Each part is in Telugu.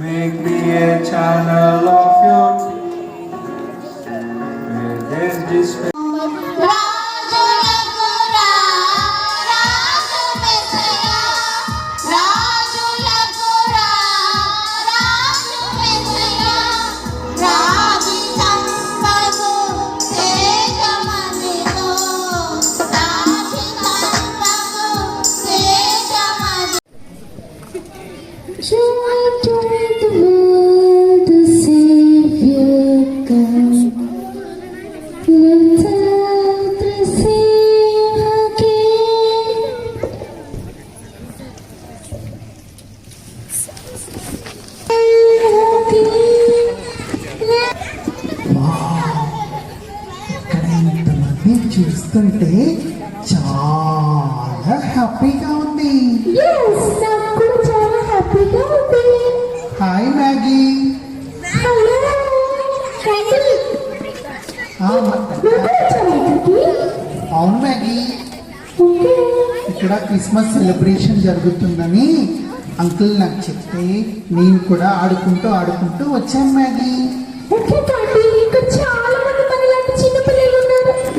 Make me a channel of your peace. Where there's despair. చూస్తుంటే చాలా హ్యాపీగా ఉంది. నాకు చాలా హ్యాపీగా ఉంది. Hi Maggi. అవును మ్యాగీ, ఇక్కడ క్రిస్మస్ సెలబ్రేషన్ జరుగుతుందని అంకుల్ నాకు చెప్తే నేను కూడా ఆడుకుంటూ వచ్చాను మ్యాగీ.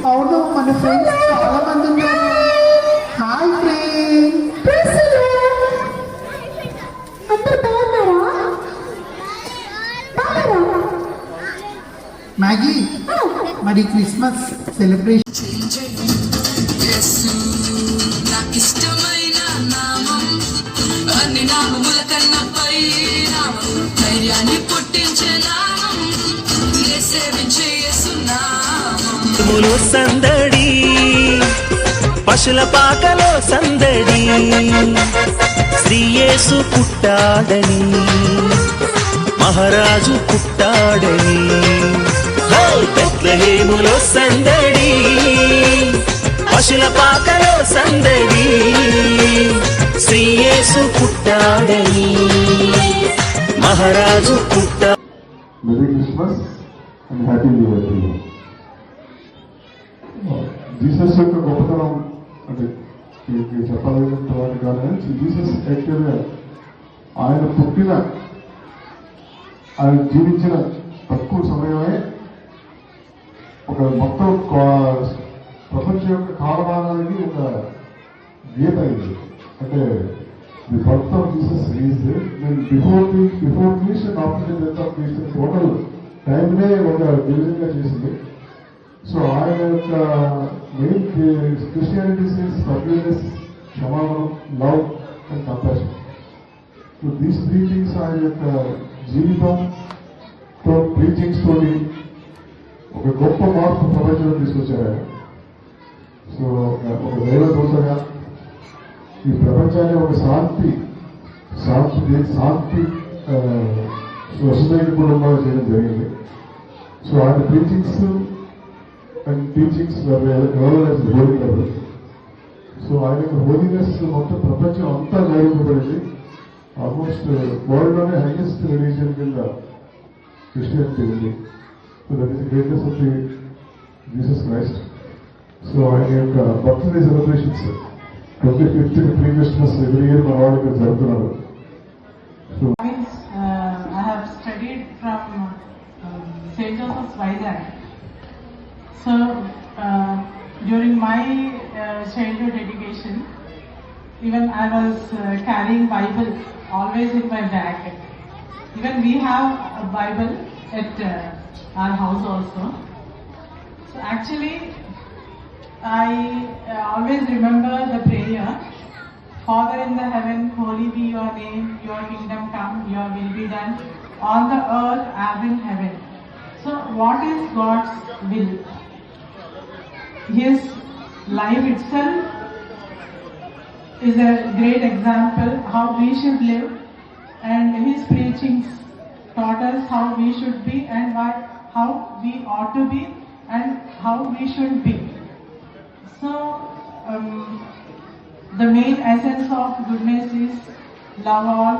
అవును, మన ఫ్రెండ్స్ చాలా మంది ఉన్నారు. Hi friends. మ్యాగీ, మరి క్రిస్మస్ సెలబ్రేషన్ సందడి, పశుల పాకలో సందడి, శ్రీయేసు పుట్టాడని, మహారాజు పుట్టాడని, బెత్లెహేములో సందడి, పశుల పాకలో సందడి, శ్రీయేసు పుట్టాడని, మహారాజు పుట్టా. Merry Christmas and happy new year. Jesus యొక్క గొప్పతనం అంటే చెప్పాలంటే వాటి కానీ జీసస్ యాక్చువల్గా ఆయన పుట్టిన ఆయన జీవించిన తక్కువ సమయమే ఒక మొత్తం ప్రపంచం యొక్క కాలమానానికి ఒక గీత అయింది. అంటే the birth of Jesus is నేను before Christ and after the death of Christ total టైంనే ఒక డివిజన్గా చేసింది. సో ఆయన యొక్క మెయిన్ క్రిస్టియానిటీ ఈజ్ ఫర్గివ్నెస్, క్షమాపణం, love and compassion. So these three things ఆయన యొక్క జీవితంతో ప్రీచింగ్స్ తోటి ఒక గొప్ప మార్పు ప్రపంచంలో తీసుకొచ్చారు ఆయన. సో ఒక దైవదూతగా ఈ ప్రపంచాన్ని ఒక శాంతి వసుదైన కుటుంబాలు చేయడం జరిగింది. సో ఆయన preachings and teachings were known as the Holy Bible. So ఆయన హోలీనెస్ మొత్తం ప్రపంచం అంతా గౌరవింపబడింది. ఆల్మోస్ట్ వరల్డ్లోనే హైయెస్ట్ రిలీజియన్ కింద క్రిస్టియానిటీ ఉంది. So that is greatest of the Jesus Christ. So ఆయన యొక్క birthday celebrations 25th pre Christmas every year మన వాళ్ళు ఇక్కడ జరుగుతున్నారు. So I have studied from St. Joseph's Vizag. So during my childhood education, even I was carrying Bible always in my bag. Even we have a Bible at our house also. So actually, I always remember the prayer, Father in the heaven, holy be your name, your kingdom come, your will be done on the earth as in heaven. So what is God's will? His life itself is a great example how we should live, and his preachings taught us how we should be and how we ought to be and how we should be. So the main essence of goodness is love all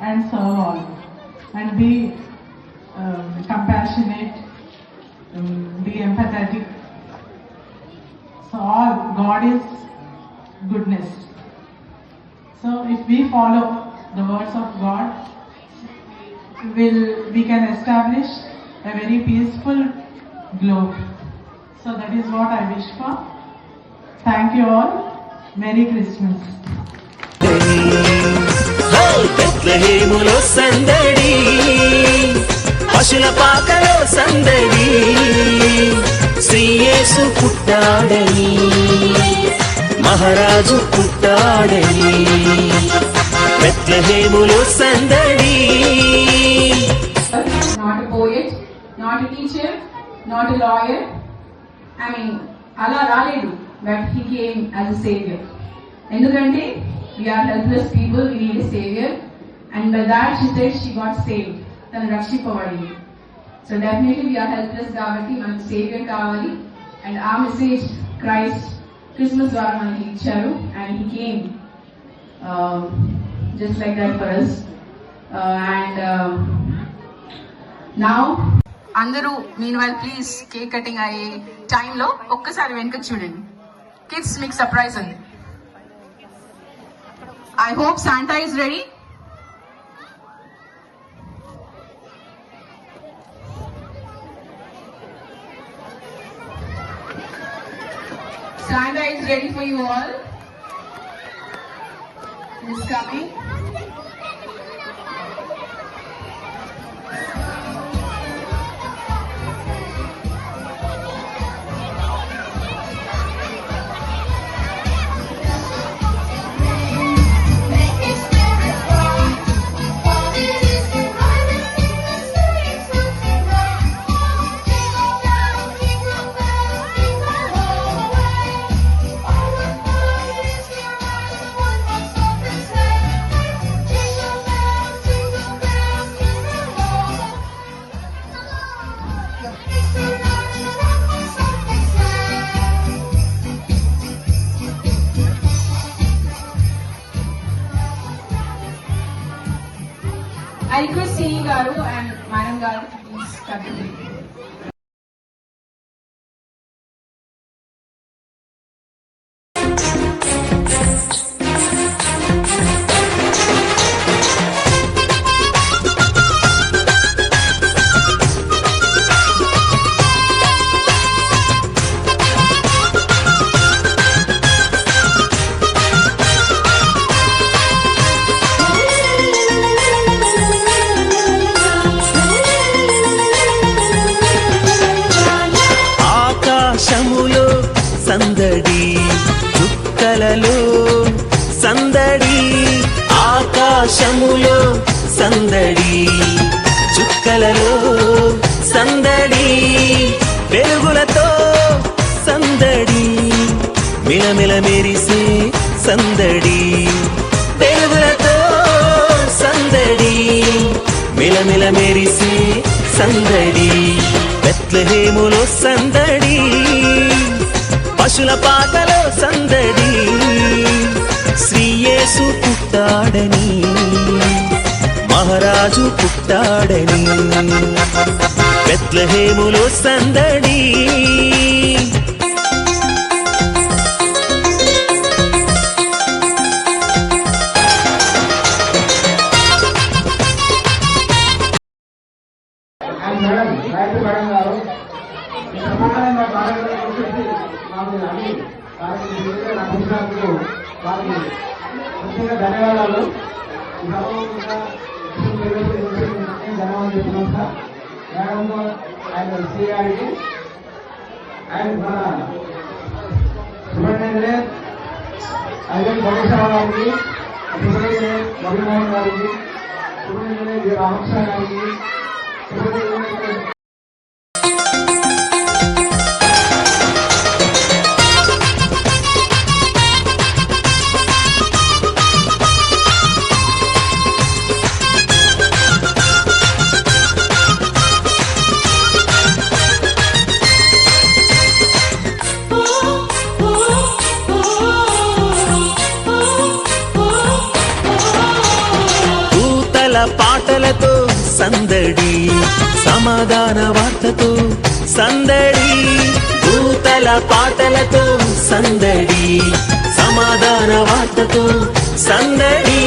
and serve all and be compassionate, be empathetic. So all God is goodness. So if we follow the words of God, we can establish a very peaceful globe. So that is what I wish for. Thank you all. Merry Christmas. బెత్లెహేములో సందడి, పశుల పాకలో సందడి, శ్రీయేసు పుట్టాడని, మహారాజు పుట్టాడని, బెత్లెహేములో సందడి. Not a poet, not a teacher, not a lawyer. I mean, Allah రాలేదు, but he came as a savior. ఎందుకంటే we are helpless people, we need a savior, and by that she said she got saved. తను రక్షింపబడింది. So definitely we are helpless కాబట్టి మనకు savior కావాలి, and ఆ మెసేజ్ క్రైస్ట్ క్రిస్మస్ ద్వారా మనకి ఇచ్చారు, and he came just like that for us. And now అందరూ మీన్వైల్ ప్లీజ్ కేక్ కటింగ్ అయ్యే టైంలో ఒక్కసారి వెనుక చూడండి. కిడ్స్ మీకు సర్ప్రైజ్ ఉంది. I hope Santa is ready. Santa is ready for you all. He is coming. I request C Garu and Madam Garu to please cut the cake. ఆకాశములో సందడి, చుక్కలలో సందడి, ఆకాశములో సందడి, చుక్కలలో సందడి, వెలుగులతో సందడి, మిలమిల మెరిసే సందడి, వెలుగులతో సందడి, మిలమిల మెరిసే సందడి, బెత్లెహేములో సందడి, పశుల పాకలో సందడి, శ్రీయేసు పుట్టాడని, మహారాజు పుట్టాడని, బెత్లెహేములో సందడి. మేడం గాయత్రి మేడం గారు ఈ సమాధానంగా కార్యక్రమం వచ్చేసి మాకు అన్ని కార్యక్రమం నాకు వచ్చినందుకు వారికి ముఖ్యంగా ధన్యవాదాలు. ఈ సభ ధన్యవాదాలు చెప్తున్నాం సార్. మేడంతో ఆయన శ్రీ గారికి, ఆయన మన సూపరింటెండెంట్ ఐఎన్ గణేశ్వర గారికి, సూపరింటెండెంట్ రవిమోహన్ గారికి, సూపరింటెండెంట్ రామకృష్ణ గారికి, పాటలతో సందడి, సమాధాన వార్తతో సందడి, దూతల పాటలతో సందడి, సమాధాన వార్తతో సందడి,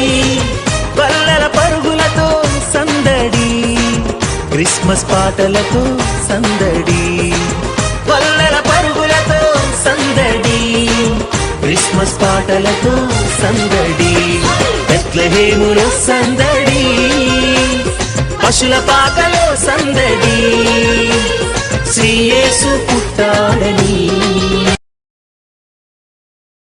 బల్లల పరుగులతో సందడి, క్రిస్మస్ పాటలతో సందడి, పల్లెల పరుగులతో సందడి, క్రిస్మస్ పాటలతో సందడి, బెత్లెహేములో సందడి, పశుల పాకలో సందడి, శ్రీ యేసు పుట్టాడని